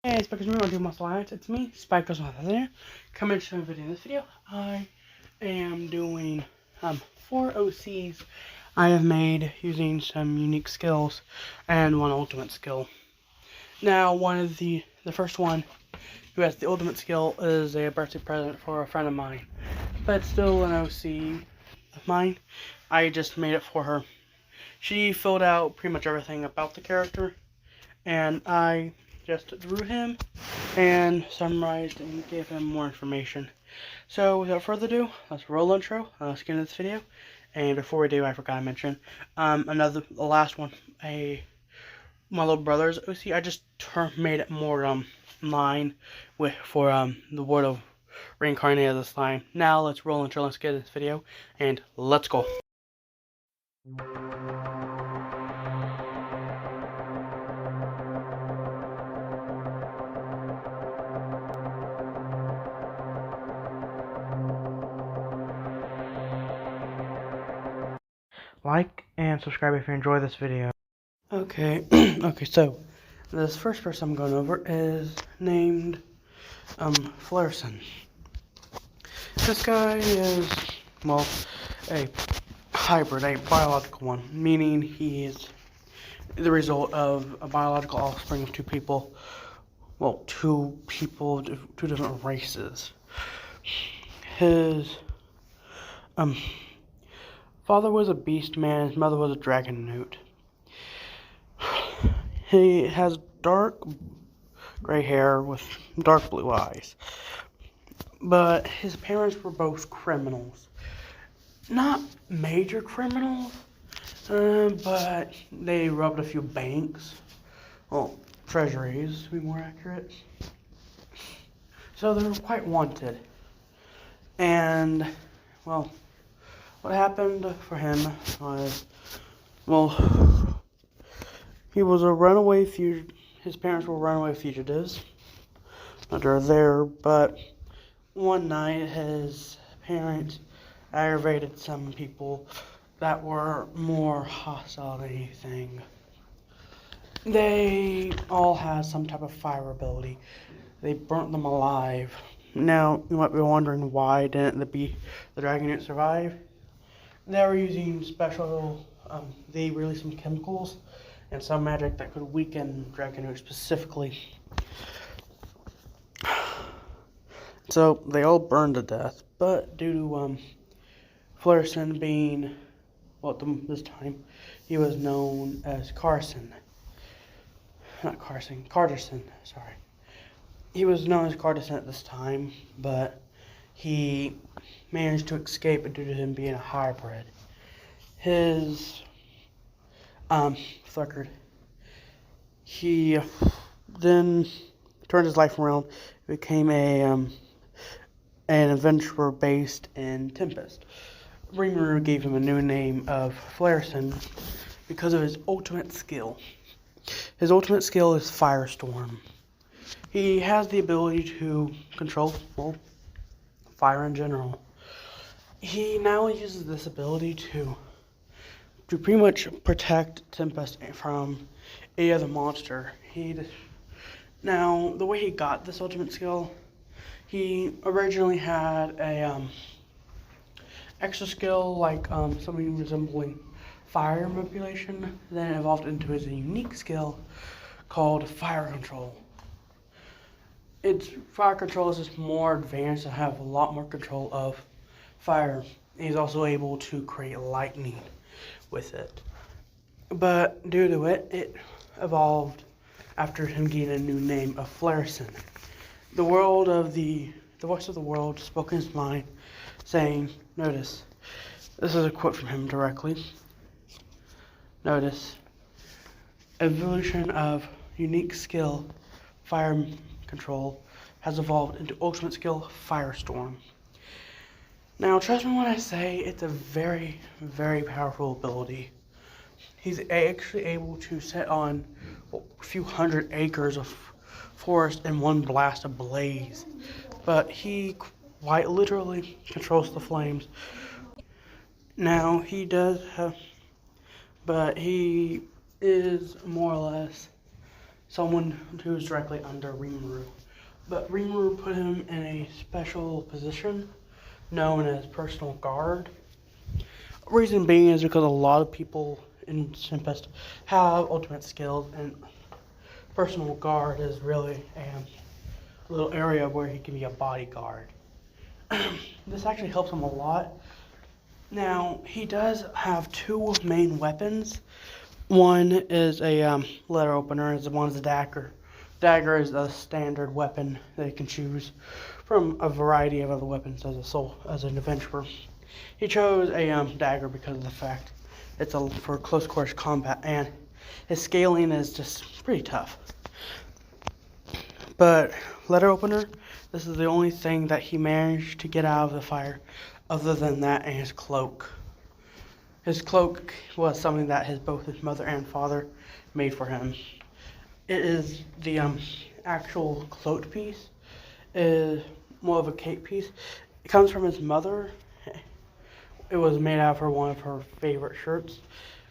Hey, Spikers, remember to do Muscle Alliance. It's me, Spikers, here. Coming to a video. In this video, I am doing 4 OCs I have made using some unique skills and one ultimate skill. Now, the first one who has the ultimate skill is a birthday present for a friend of mine, but it's still an OC of mine. I just made it for her. She filled out pretty much everything about the character, and I just drew him and summarized and gave him more information. So without further ado, let's roll intro. Let's get into this video. And before we do, I forgot to mention the last one, my little brother's OC. I just made it more in line for the word of reincarnated this time. Now let's roll intro. Let's get into this video and let's go. Like and subscribe if you enjoy this video. Okay, so this first person I'm going over is named Flerson. This guy is, well, a hybrid, a biological one, meaning he is the result of a biological offspring of two different races. His father was a beast man, his mother was a dragon newt. He has dark gray hair with dark blue eyes. But his parents were both criminals. Not major criminals, but they robbed a few banks. Well, treasuries, to be more accurate. So they were quite wanted. And, well, what happened for him was, he was a runaway fugitive. His parents were runaway fugitives. They're there, but one night his parents aggravated some people that were more hostile than anything. They all had some type of fire ability. They burnt them alive. Now, you might be wondering why didn't the dragon newt survive? They were using they released some chemicals and some magic that could weaken dragon newt specifically. So they all burned to death, but due to Flerson being, this time, he was known as Carterson, sorry. He was known as Carterson at this time, but he managed to escape due to him being a hybrid. His flickered. He then turned his life around, became an adventurer based in Tempest. Rimuru gave him a new name of Flerson because of his ultimate skill. His ultimate skill is Firestorm. He has the ability to control, fire in general. He now uses this ability to pretty much protect Tempest from any other monster. Now, the way he got this ultimate skill, he originally had a extra skill like something resembling fire manipulation, then it evolved into his unique skill called fire control. Fire control is just more advanced and have a lot more control of fire. He's also able to create lightning with it. But due to it evolved after him getting a new name of Flerson. The voice of the world spoke in his mind, saying, notice, this is a quote from him directly. Notice, evolution of unique skill, fire control, has evolved into ultimate skill, Firestorm. Now, trust me when I say it's a very, very powerful ability. He's actually able to set on a few hundred acres of forest in one blast ablaze. But he quite literally controls the flames. Now, he does have, but he is more or less someone who's directly under Rimuru. But Rimuru put him in a special position known as personal guard. Reason being is because a lot of people in Tempest have ultimate skills, and personal guard is really a little area where he can be a bodyguard. This actually helps him a lot. Now, he does have two main weapons. One is a letter opener, and one's a dagger. Dagger is a standard weapon that you can choose from a variety of other weapons as an adventurer. He chose a dagger because of the fact it's for close quarters combat, and his scaling is just pretty tough. But letter opener, this is the only thing that he managed to get out of the fire, other than that and his cloak. His cloak was something that both his mother and father made for him. It is the actual cloak piece is more of a cape piece. It comes from his mother. It was made out of one of her favorite shirts,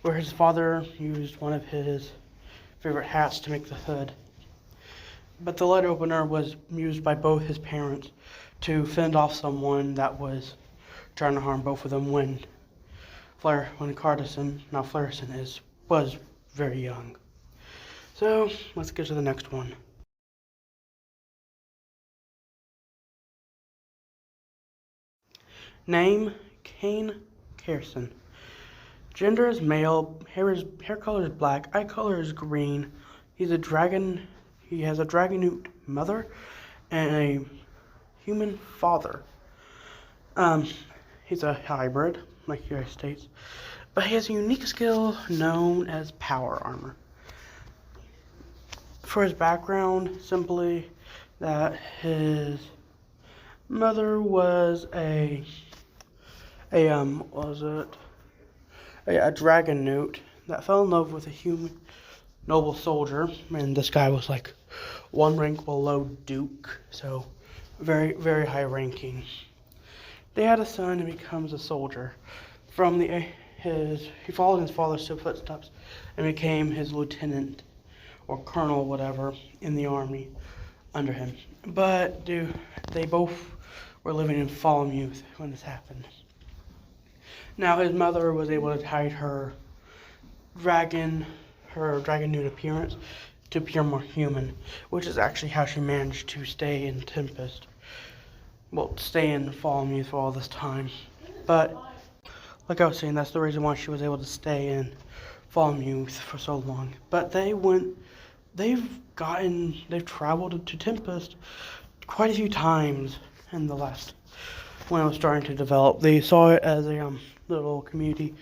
where his father used one of his favorite hats to make the hood. But the letter opener was used by both his parents to fend off someone that was trying to harm both of them when Cardison was very young. So let's get to the next one. Name: Kane Carson. Gender is male. Hair color is black. Eye color is green. He's a dragon. He has a dragonute mother and a human father. He's a hybrid, like he states, but he has a unique skill known as power armor. For his background, simply that his mother was a dragon newt that fell in love with a human noble soldier, and this guy was like one rank below Duke, so very, very high ranking. They had a son who becomes a soldier. He followed his father's footsteps and became his lieutenant or colonel, whatever, in the army under him. But they both were living in fallen youth when this happened. Now his mother was able to hide her dragon newt appearance to appear more human, which is actually how she managed to stay in Tempest. Well, stay in Fallen Youth for all this time. But like I was saying, that's the reason why she was able to stay in Fallen Youth for so long. But they've traveled to Tempest quite a few times in the last, when it was starting to develop. They saw it as a little community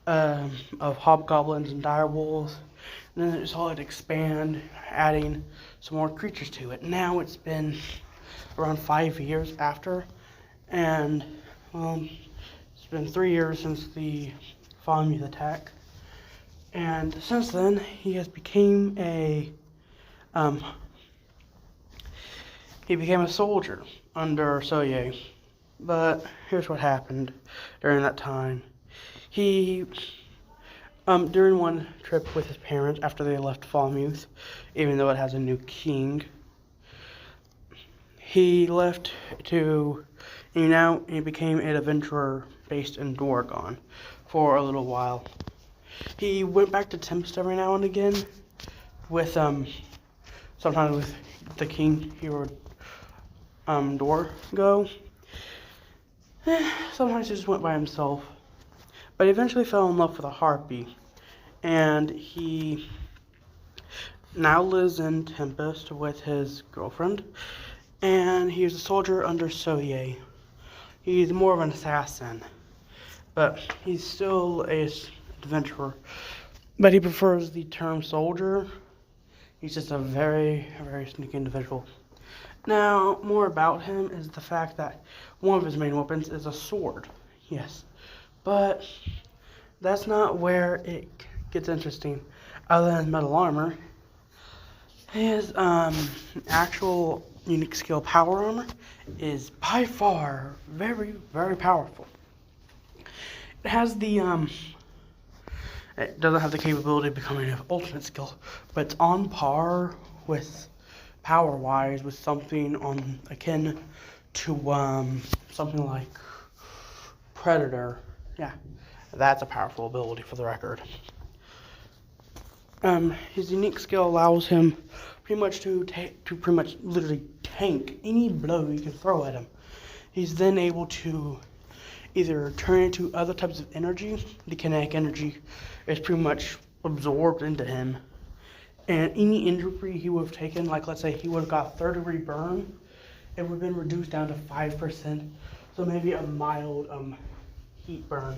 of hobgoblins and direwolves, and then they saw it expand, adding some more creatures to it. Now it's been around 5 years after, and it's been 3 years since the Fallen Youth attack, and since then he became a soldier under Soye. But here's what happened during that time. He during one trip with his parents after they left Fallen Youth, even though it has a new king, he left he became an adventurer based in Dorgon for a little while. He went back to Tempest every now and again with sometimes with the king he would go. Sometimes he just went by himself. But he eventually fell in love with a harpy, and he now lives in Tempest with his girlfriend, and he's a soldier under Soye. He's more of an assassin, but he's still an adventurer. But he prefers the term soldier. He's just a very, very sneaky individual. Now, more about him is the fact that one of his main weapons is a sword. Yes. But that's not where it gets interesting. Other than metal armor, his actual unique skill, power armor, is by far very, very powerful. It has the It doesn't have the capability of becoming an ultimate skill, but it's on par with power-wise with something on akin to something like Predator. Yeah, that's a powerful ability for the record. His unique skill allows him pretty much to pretty much literally tank any blow you can throw at him. He's then able to either turn into other types of energy. The kinetic energy is pretty much absorbed into him. And any injury he would have taken, like let's say he would have got a third-degree burn, it would have been reduced down to 5%. So maybe a mild heat burn,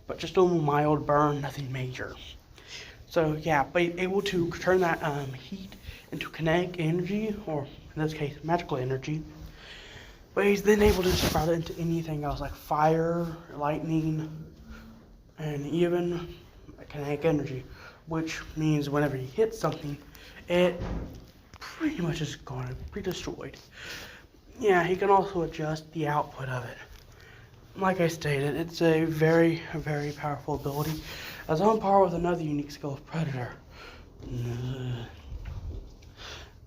but just a mild burn, nothing major. So yeah, but able to turn that heat into kinetic energy, or in this case, magical energy. But he's then able to sprout it into anything else, like fire, lightning, and even kinetic energy, which means whenever he hits something, it pretty much is going to be destroyed. Yeah, he can also adjust the output of it. Like I stated, it's a very, very powerful ability, as on par with another unique skill of Predator.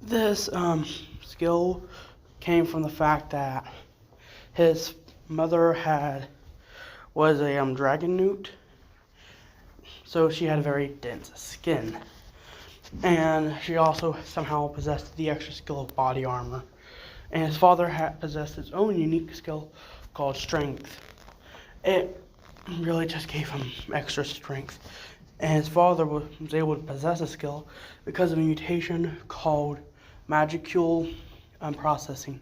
This skill came from the fact that his mother was a dragon newt, so she had a very dense skin, and she also somehow possessed the extra skill of body armor. And his father possessed his own unique skill called strength. It really just gave him extra strength, and his father was able to possess a skill because of a mutation called magicule processing.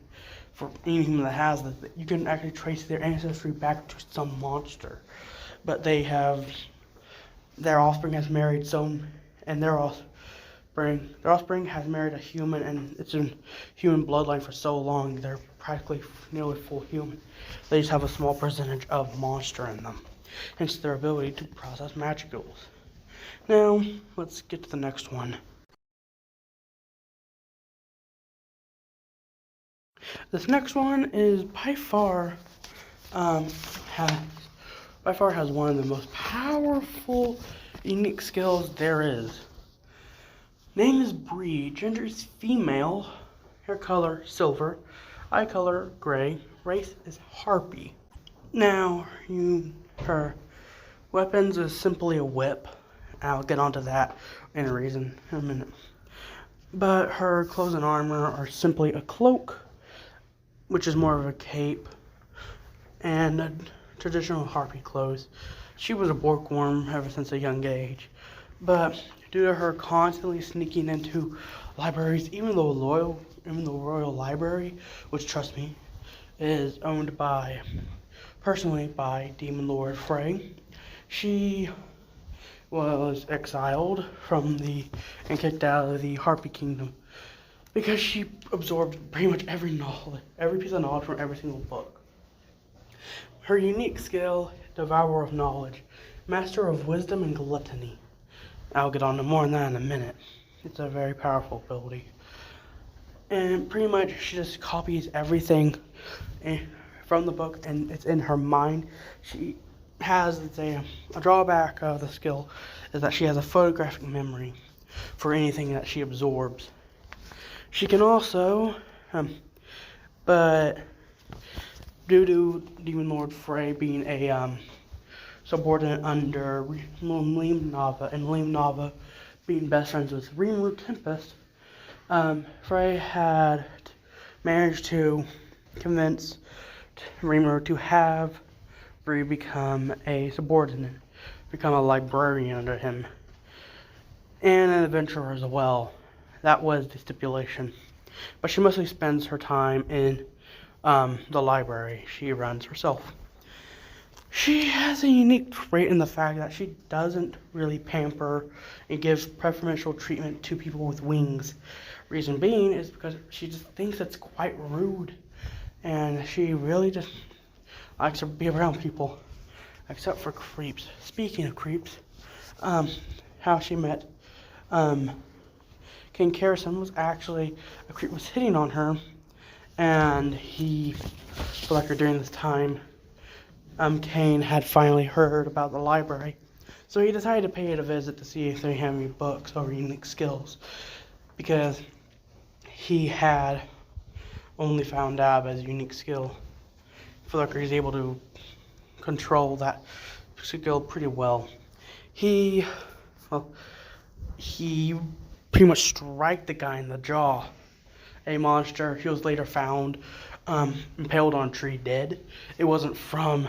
For any human that has this, you can actually trace their ancestry back to some monster, but their offspring has married their offspring has married a human, and it's in human bloodline for so long they're practically nearly full human. They just have a small percentage of monster in them, hence their ability to process magicules. Now let's get to the next one. This next one is by far has one of the most powerful unique skills there is. Name is Bree, gender is female, hair color silver, eye color gray, race is harpy. Now, her weapons is simply a whip. I'll get onto that in a minute. But her clothes and armor are simply a cloak, which is more of a cape, and traditional harpy clothes. She was a bookworm ever since a young age, but due to her constantly sneaking into libraries, even the Royal Library, which trust me, is owned personally by Demon Lord Freya, she was exiled and kicked out of the Harpy Kingdom because she absorbed pretty much every piece of knowledge from every single book. Her unique skill, Devourer of Knowledge, Master of Wisdom and Gluttony. I'll get on to more on that in a minute. It's a very powerful ability. And pretty much she just copies everything from the book, and it's in her mind. She has, a drawback of the skill is that she has a photographic memory for anything that she absorbs. She can also, but due to Demon Lord Frey being a subordinate under Liam Nava, and Liam Nava being best friends with Rimuru Tempest, Frey had managed to convince Rimuru to have Bree become a subordinate, become a librarian under him, and an adventurer as well. That was the stipulation. But she mostly spends her time in the library she runs herself. She has a unique trait in the fact that she doesn't really pamper and give preferential treatment to people with wings. Reason being is because she just thinks it's quite rude, and she really just likes to be around people, except for creeps. Speaking of creeps, how she met King Karrison was actually a creep was hitting on her, and during this time, Kane had finally heard about the library, So he decided to pay it a visit to see if they have any books or unique skills, because he had only found Dab as a unique skill. I feel like he's able to control that skill pretty well. He pretty much struck the guy in the jaw. A monster. He was later found impaled on a tree dead. It wasn't from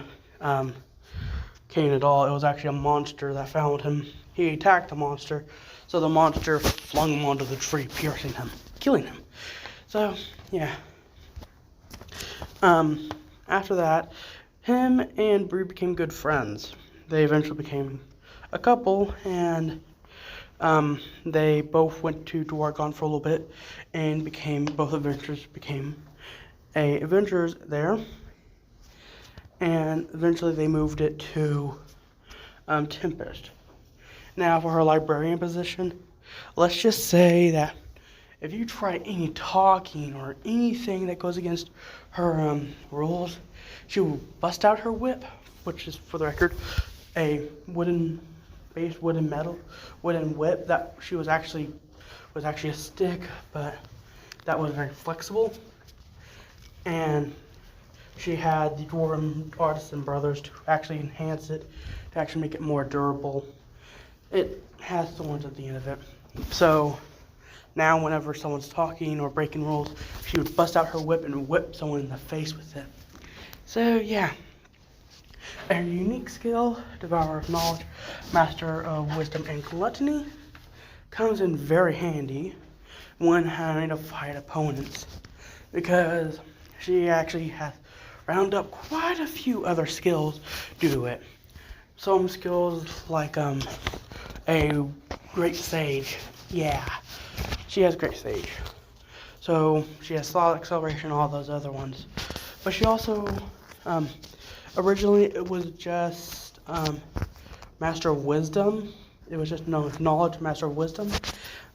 Kane at all. It was actually a monster that found him. He attacked the monster, so the monster flung him onto the tree, piercing him, killing him. So, yeah. After that, him and Bree became good friends. They eventually became a couple, and they both went to Dwargon for a little bit, and both adventurers became adventurers there. And eventually they moved it to Tempest. Now for her librarian position, let's just say that if you try any talking or anything that goes against her rules, she will bust out her whip, which is, for the record, a wooden whip that was actually a stick, but that was very flexible. And she had the Dwarven Artisan Brothers to actually enhance it, to actually make it more durable. It has thorns at the end of it. So now whenever someone's talking or breaking rules, she would bust out her whip and whip someone in the face with it. So yeah. A unique skill, Devourer of Knowledge, Master of Wisdom and Gluttony, comes in very handy when having to fight opponents, because she actually has round up quite a few other skills due to it. Some skills like a Great Sage. Yeah, she has Great Sage. So she has Thought Acceleration, all those other ones. But she also, originally it was just Master of Wisdom. It was just known as Knowledge, Master of Wisdom.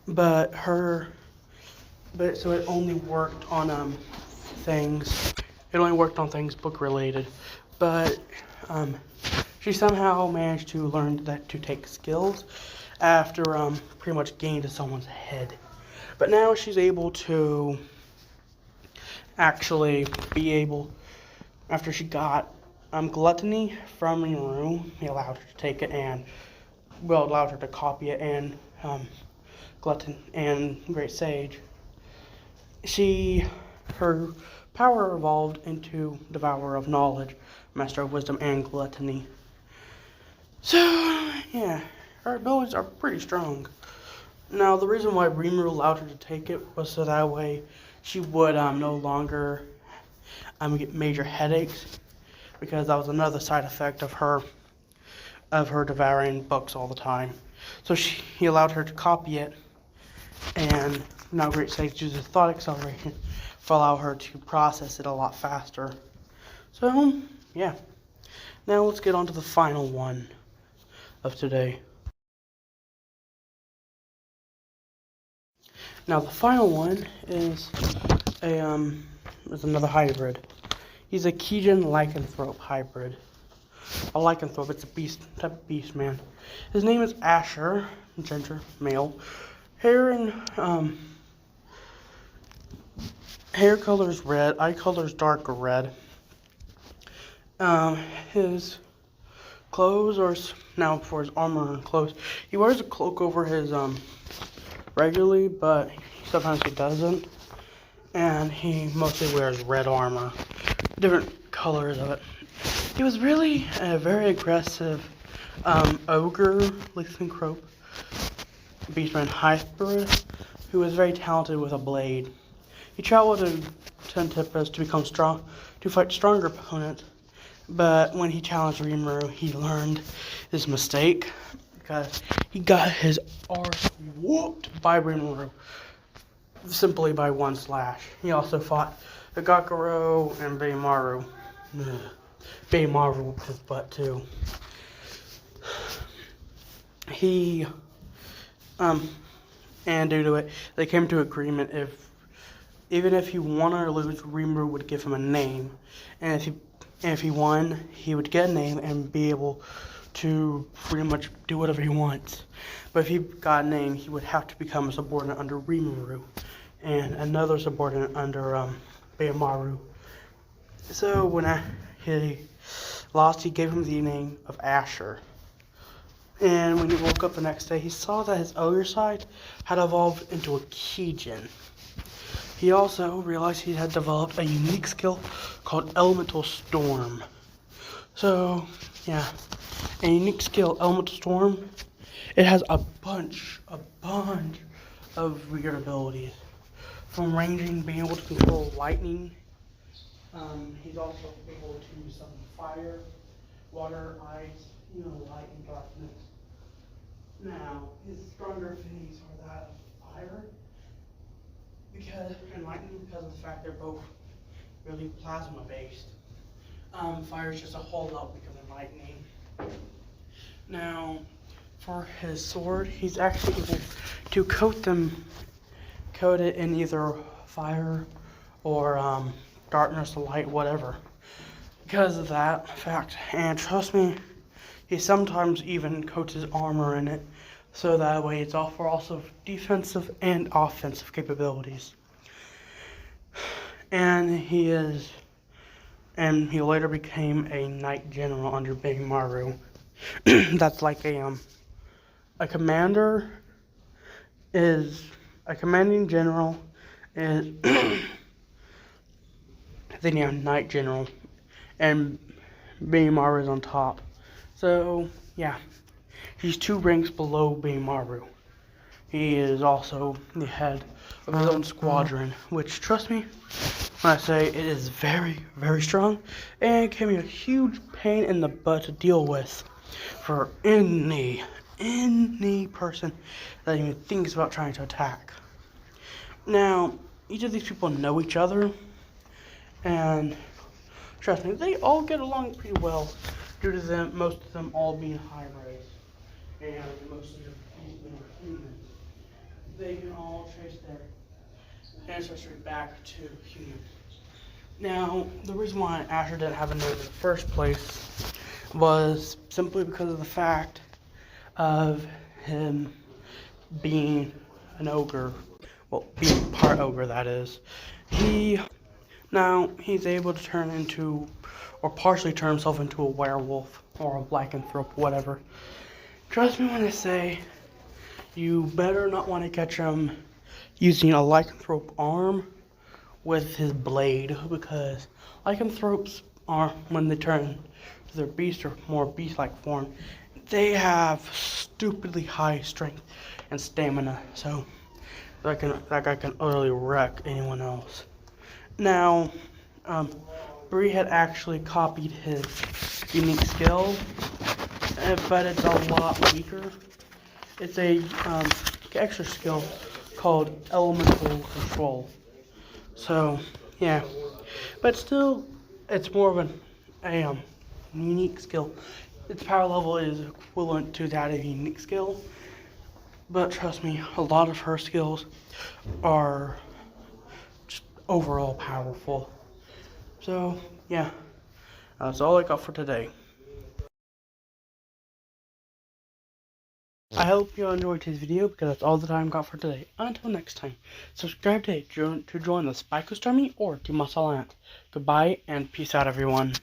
So it only worked on things. It only worked on things book related. But she somehow managed to learn to take skills after pretty much getting to someone's head. But now she's able to actually after she got Gluttony from Rimuru, he allowed her to take it and, allowed her to copy it, and Glutton and Great Sage. Her power evolved into Devourer of Knowledge, Master of Wisdom, and Gluttony. So, yeah, her abilities are pretty strong. Now, the reason why Rimuru allowed her to take it was so that way she would no longer get major headaches, because that was another side effect of her devouring books all the time. So he allowed her to copy it, and now Great Sage uses Thought Acceleration to allow her to process it a lot faster. So, yeah. Now let's get on to the final one of today. Now the final one is another hybrid. He's a Kijin Lycanthrope hybrid. A lycanthrope, it's a type of beast man. His name is Asher, gender, male. Hair color is red, eye color is dark red. His clothes now for his armor and clothes. He wears a cloak over his regularly, but sometimes he doesn't. And he mostly wears red armor, different colors of it. He was really a very aggressive ogre, lycanthrope, beastman hybrid, who was very talented with a blade. He traveled to Tempest to fight stronger opponents, but when he challenged Rimuru, he learned his mistake, because he got his arse whooped by Rimuru, simply by one slash. He also fought the Gakuro and Beimaru. Beimaru whooped his butt too. And due to it, they came to agreement even if he won or lose, Rimuru would give him a name, and if he won, he would get a name and be able to pretty much do whatever he wants. But if he got a name, he would have to become a subordinate under Rimuru and another subordinate under Beimaru. So when he lost, he gave him the name of Asher. And when he woke up the next day, he saw that his other side had evolved into a Kijin. He also realized he had developed a unique skill called Elemental Storm. So, yeah, a unique skill, Elemental Storm, it has a bunch of weird abilities. From ranging, being able to control lightning. He's also able to summon fire, water, ice, light and darkness. Now, his stronger affinities are that of fire and lightning because of the fact they're both really plasma based. Fire is just a whole lot weaker than lightning. Now, for his sword, he's actually able to coat it in either fire or darkness, light, whatever. Because of that fact, and trust me, he sometimes even coats his armor in it, so that way it's all for also defensive and offensive capabilities. And he later became a knight general under Beimaru. That's like a commander is a commanding general is then you have knight general, and Beimaru is on top. So yeah, he's 2 ranks below Beimaru. He is also the head of his own squadron, which, trust me when I say it is very, very strong, and can be a huge pain in the butt to deal with for any person that even thinks about trying to attack. Now, each of these people know each other, and trust me, they all get along pretty well due to most of them all being high race, and most of them being humans. They can all trace their ancestry back to humans. Now, the reason why Asher didn't have a name in the first place was simply because of the fact of him being an ogre. Well, being part ogre, that is. He's able to turn into, or partially turn himself into a werewolf, or a lycanthrope, whatever. Trust me when I say, you better not want to catch him using a lycanthrope arm with his blade, because lycanthropes are, when they turn to their beast or more beast-like form, they have stupidly high strength and stamina, so that guy can utterly wreck anyone else. Now, Bree had actually copied his unique skill, but it's a lot weaker. It's a extra skill called Elemental Control. So, yeah. But still, it's more of a unique skill. Its power level is equivalent to that of a unique skill. But trust me, a lot of her skills are just overall powerful. So, yeah. That's all I got for today. I hope you enjoyed today's video, because that's all the time I got for today. Until next time, subscribe today to join the Spikos Army or Team Muscle Ant. Goodbye and peace out, everyone.